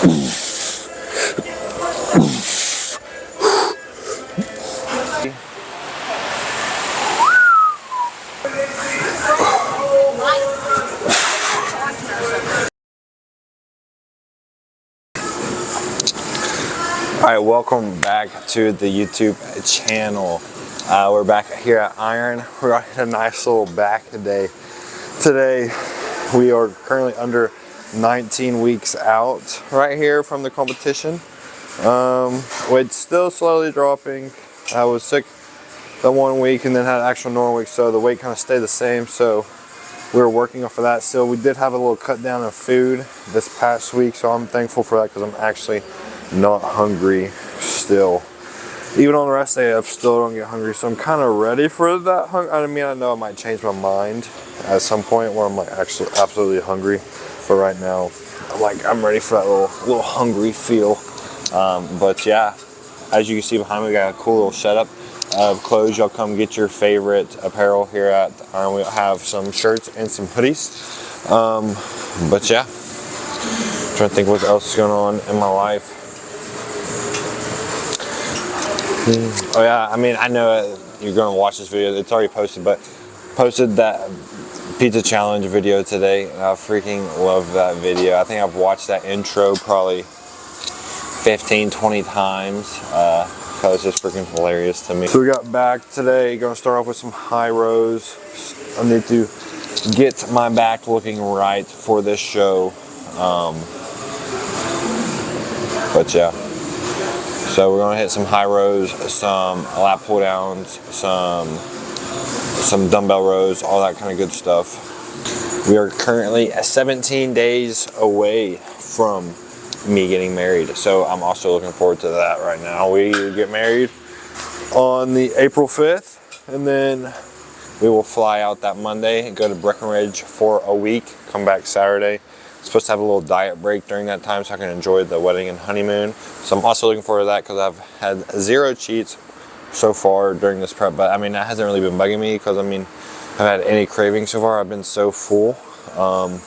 Alright, welcome back to the YouTube channel. We're back here at Iron. We're on a nice little back day. Today, we are currently under 19 weeks out right here from the competition. Weight's still slowly dropping. I was sick the 1 week and then had an actual normal week, so the weight kind of stayed the same. So we were working off of that still. We did have a little cut down of food this past week, so I'm thankful for that because I'm actually not hungry still. Even on the rest day, I still don't get hungry, so I'm kind of ready for that hunger. I mean, I know I might change my mind at some point where I'm like actually absolutely hungry, but right now I'm ready for that little hungry feel. But yeah, as you can see behind me, we got a cool little setup of clothes. Y'all come get your favorite apparel here at Iron. We have some shirts and some hoodies. But yeah, I'm trying to think what else is going on in my life. Oh yeah, I mean, I know you're going to watch this video. It's already posted, but posted that pizza challenge video today. I freaking love that video. I think I've watched that intro probably 15, 20 times. Because it's just freaking hilarious to me. So we got back today. Going to start off with some high rows. I need to get my back looking right for this show. But yeah. So we're gonna hit some high rows, some lat pull downs, some dumbbell rows, all that kind of good stuff. We are currently 17 days away from me getting married, so I'm also looking forward to that right now. We get married on the April 5th, and then we will fly out that Monday and go to Breckenridge for a week, come back Saturday. Supposed to have a little diet break during that time so I can enjoy the wedding and honeymoon. So I'm also looking forward to that because I've had 0 cheats so far during this prep. But I mean, that hasn't really been bugging me because I mean, I haven't had any cravings so far. I've been so full. So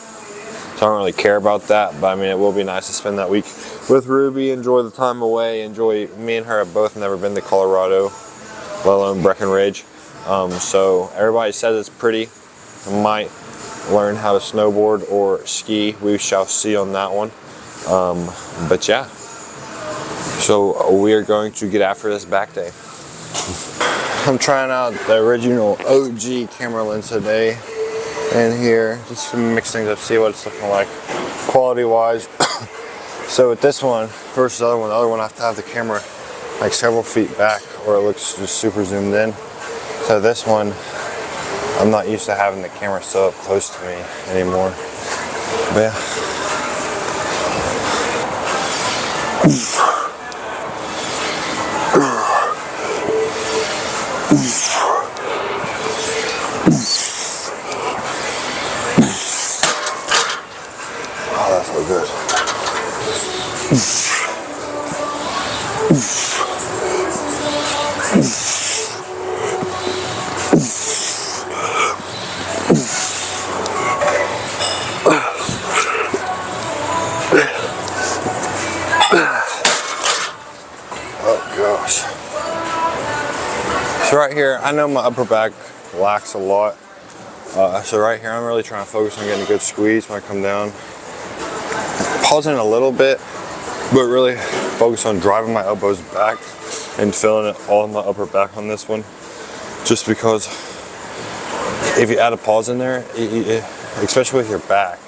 I don't really care about that. But I mean, it will be nice to spend that week with Ruby, enjoy the time away, me and her have both never been to Colorado, let alone Breckenridge. So everybody says it's pretty. I might learn how to snowboard or ski. We shall see on that one. But yeah, so we are going to get after this back day. I'm trying out the original OG camera lens today in here, just to mix things up, see what it's looking like quality wise. So with this one versus the other one I have to have the camera like several feet back or it looks just super zoomed in. So this one, I'm not used to having the camera so up close to me anymore. But yeah. Oh, that felt good. So right here, I know my upper back lacks a lot. So right here, I'm really trying to focus on getting a good squeeze when I come down. Pausing a little bit, but really focus on driving my elbows back and feeling it all in my upper back on this one. Just because if you add a pause in there, especially with your back,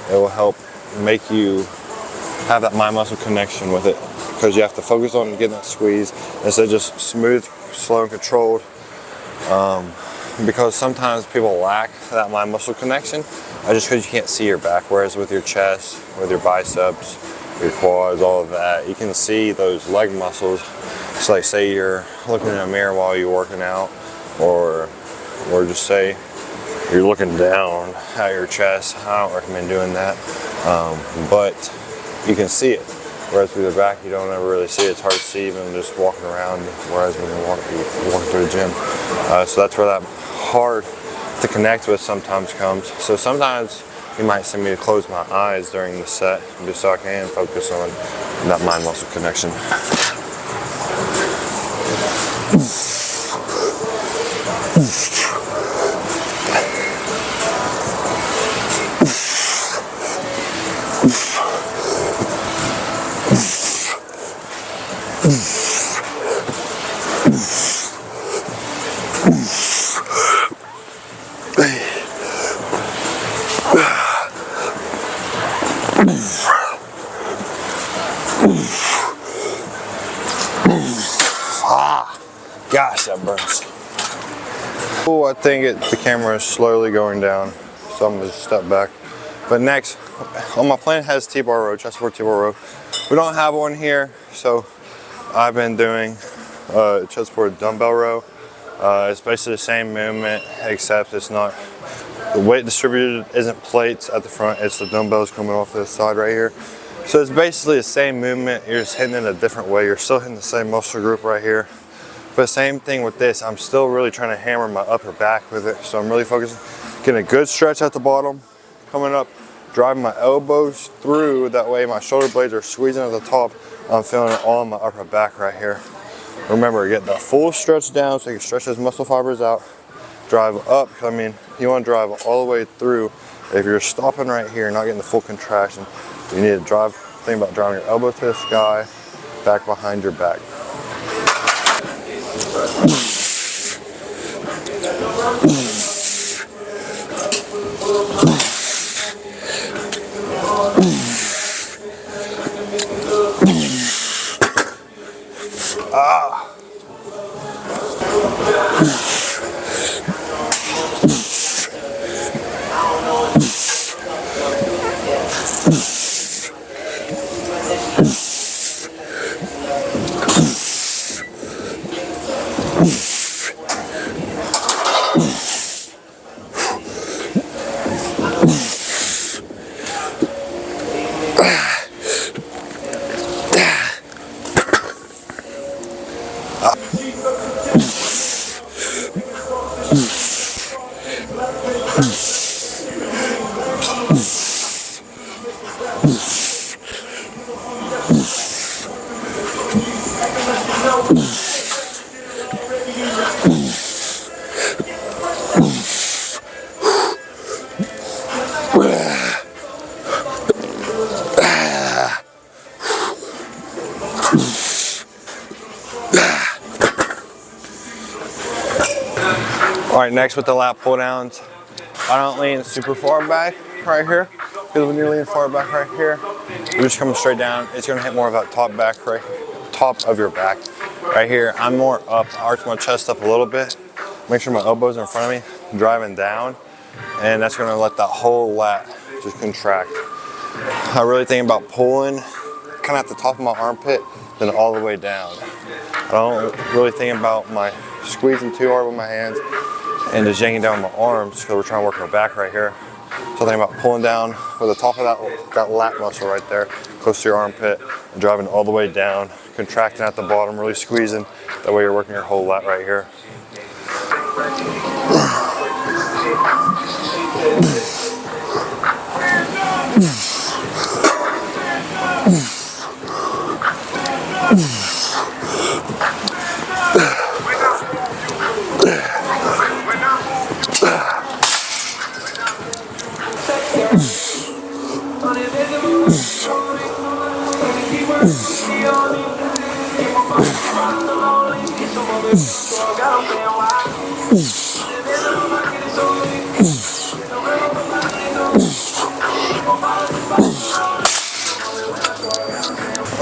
it will help make you have that mind muscle connection with it. Because you have to focus on getting that squeeze instead of just smooth, slow, and controlled. Because sometimes people lack that mind muscle connection just because you can't see your back. Whereas with your chest, with your biceps, your quads, all of that, you can see those leg muscles. So like say you're looking in a mirror while you're working out, or just say you're looking down at your chest. I don't recommend doing that, but you can see it. Whereas through the back, you don't ever really see it. It's hard to see even just walking around, whereas when you're walking through the gym. So that's where that hard to connect with sometimes comes. So sometimes you might see me to close my eyes during the set just so I can focus on that mind-muscle connection. Gosh, that burns. Oh, I think the camera is slowly going down, so I'm gonna just step back. But next, on my plan has T-bar row, chest support T-bar row. We don't have one here, so I've been doing chest support dumbbell row. It's basically the same movement, except it's not, the weight distributed isn't plates at the front, it's the dumbbells coming off this side right here. So it's basically the same movement, you're just hitting it a different way. You're still hitting the same muscle group right here. But same thing with this, I'm still really trying to hammer my upper back with it. So I'm really focusing, getting a good stretch at the bottom, coming up, driving my elbows through, that way my shoulder blades are squeezing at the top. I'm feeling it all in my upper back right here. Remember, get the full stretch down so you can stretch those muscle fibers out. Drive up, I mean, you want to drive all the way through. If you're stopping right here, not getting the full contraction, you need to drive, think about driving your elbow to the sky, back behind your back. All right, next with the lat pull downs, I don't lean super far back right here, because when you're leaning far back right here, you're just coming straight down. It's gonna hit more of that top back, right, top of your back. Right here, I'm more up, arch my chest up a little bit, make sure my elbows are in front of me, driving down, and that's gonna let that whole lat just contract. I really think about pulling kind of at the top of my armpit, then all the way down. I don't really think about my squeezing too hard with my hands and just yanking down my arms because we're trying to work our back right here. So think about pulling down for the top of that lat muscle right there, close to your armpit, and driving all the way down, contracting at the bottom, really squeezing. That way you're working your whole lat right here.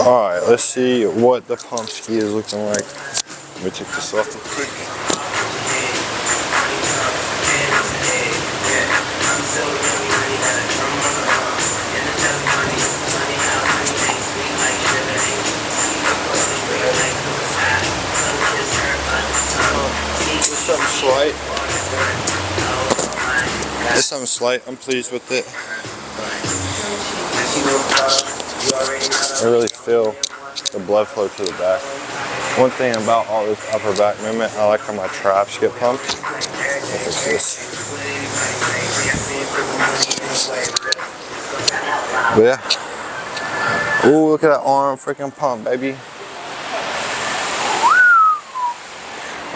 All right, let's see what the pump ski is looking like. Let me take this off real quick. It's something slight. I'm pleased with it. I really feel the blood flow to the back. One thing about all this upper back movement, I like how my traps get pumped. I'll fix this. But yeah. Ooh, look at that arm freaking pump, baby.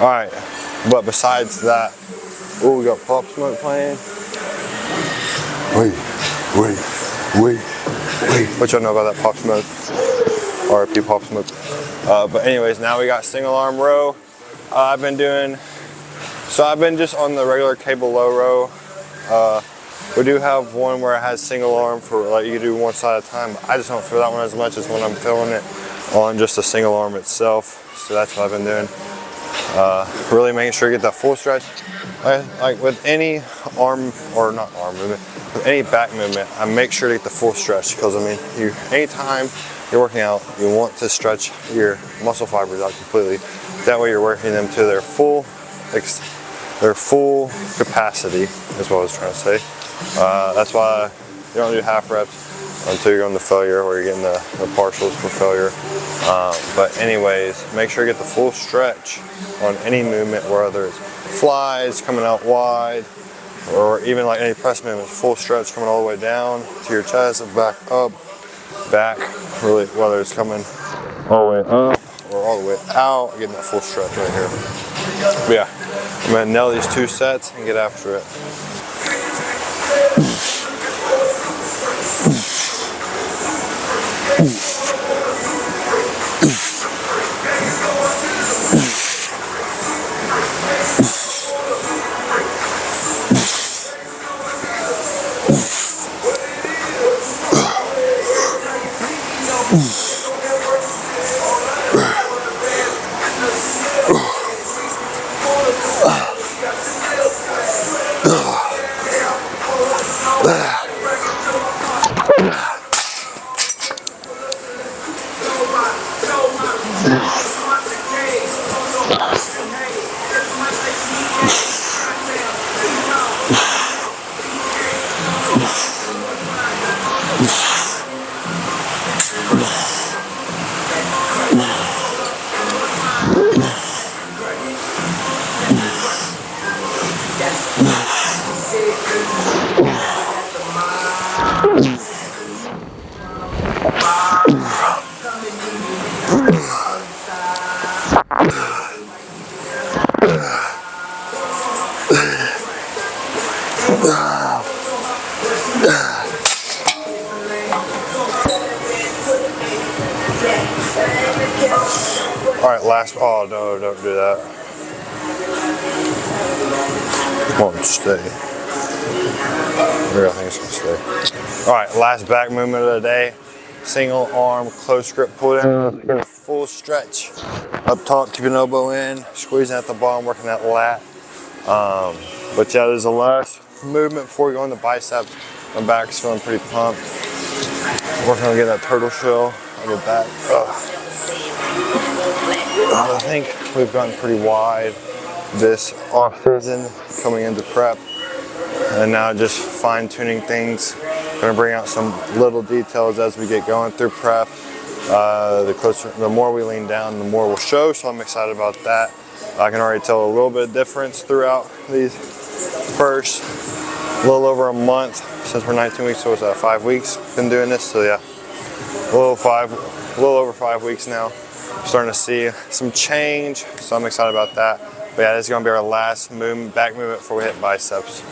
Alright, but besides that, ooh, we got Pop Smoke playing. Wait. What y'all know about that Pop Smoke? RIP Pop Smoke. But anyways, now we got single arm row. I've been just on the regular cable low row. We do have one where it has single arm for like you do one side at a time. I just don't feel that one as much as when I'm feeling it on just a single arm itself. So that's what I've been doing. Really making sure you get that full stretch. Like with any arm, or not arm movement, with any back movement, I make sure to get the full stretch, because I mean, anytime you're working out, you want to stretch your muscle fibers out completely. That way you're working them to their full capacity, is what I was trying to say. That's why you don't do half reps until you're going to failure, or you're getting the partials for failure. But anyways, make sure you get the full stretch on any movement, whether it's flies coming out wide, or even like any press movement, full stretch coming all the way down to your chest and back up, back, really, whether it's coming all the way up or all the way out, getting that full stretch right here. But yeah, I'm gonna nail these 2 sets and get after it. Alright, last, oh no, don't do that. It won't stay. I think it's gonna stay. Alright, last back movement of the day. Single arm, close grip pull down. Full stretch. Up top, keep an elbow in, squeezing at the bottom, working that lat. But yeah, there's the last movement before we go into biceps. My back's feeling pretty pumped. Working on getting that turtle shell on the back. I think we've gotten pretty wide this off season coming into prep, and now just fine tuning things. Gonna bring out some little details as we get going through prep. The more we lean down, the more we'll show, so I'm excited about that. I can already tell a little bit of difference throughout these first little over a month, since we're 19 weeks, so it's 5 weeks been doing this. So yeah, a little over 5 weeks now. Starting to see some change, so I'm excited about that. But yeah, this is gonna be our last movement, back movement before we hit biceps.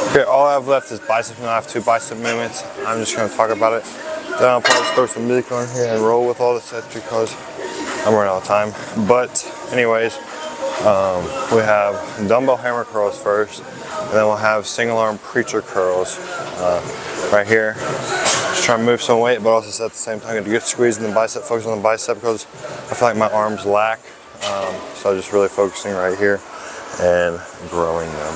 Okay, all I have left is biceps. Now I have 2 bicep movements. I'm just going to talk about it. Then I'll probably throw some music on here and roll with all the sets because I'm running out of time. But anyways, we have dumbbell hammer curls first, and then we'll have single arm preacher curls right here. Just trying to move some weight, but also at the same time get a good squeeze in the bicep, focus on the bicep because I feel like my arms lack. So I'm just really focusing right here and growing them.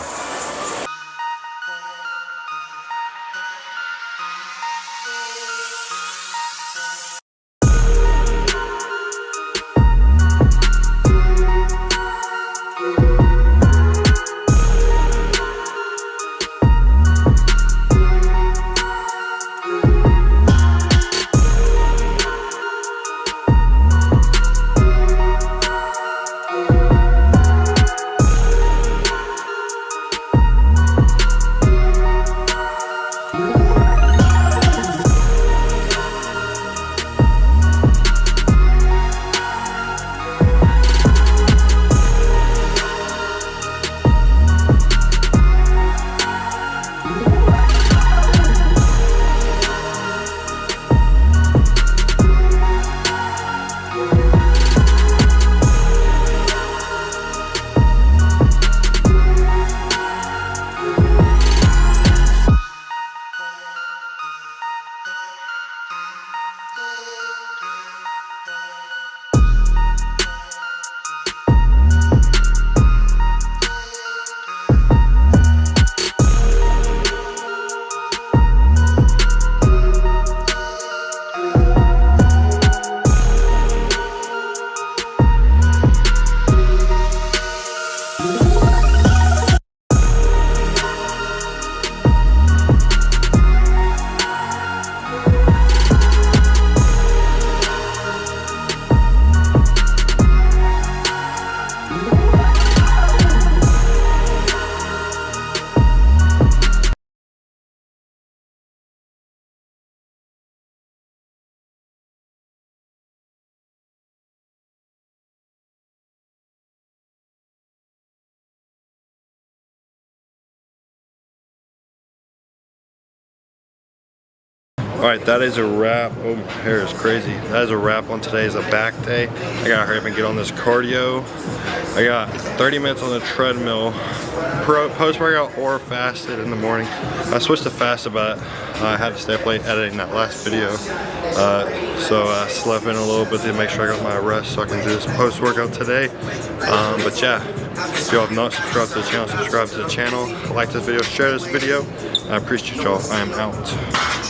Alright, that is a wrap. Oh, my hair is crazy. That is a wrap on today's back day. I gotta hurry up and get on this cardio. I got 30 minutes on the treadmill, post-workout or fasted in the morning. I switched to fasted, but I had to stay up late editing that last video. So I slept in a little bit to make sure I got my rest so I can do this post-workout today. But yeah, if y'all have not subscribed to the channel, subscribe to the channel. Like this video, share this video. I appreciate y'all. I am out.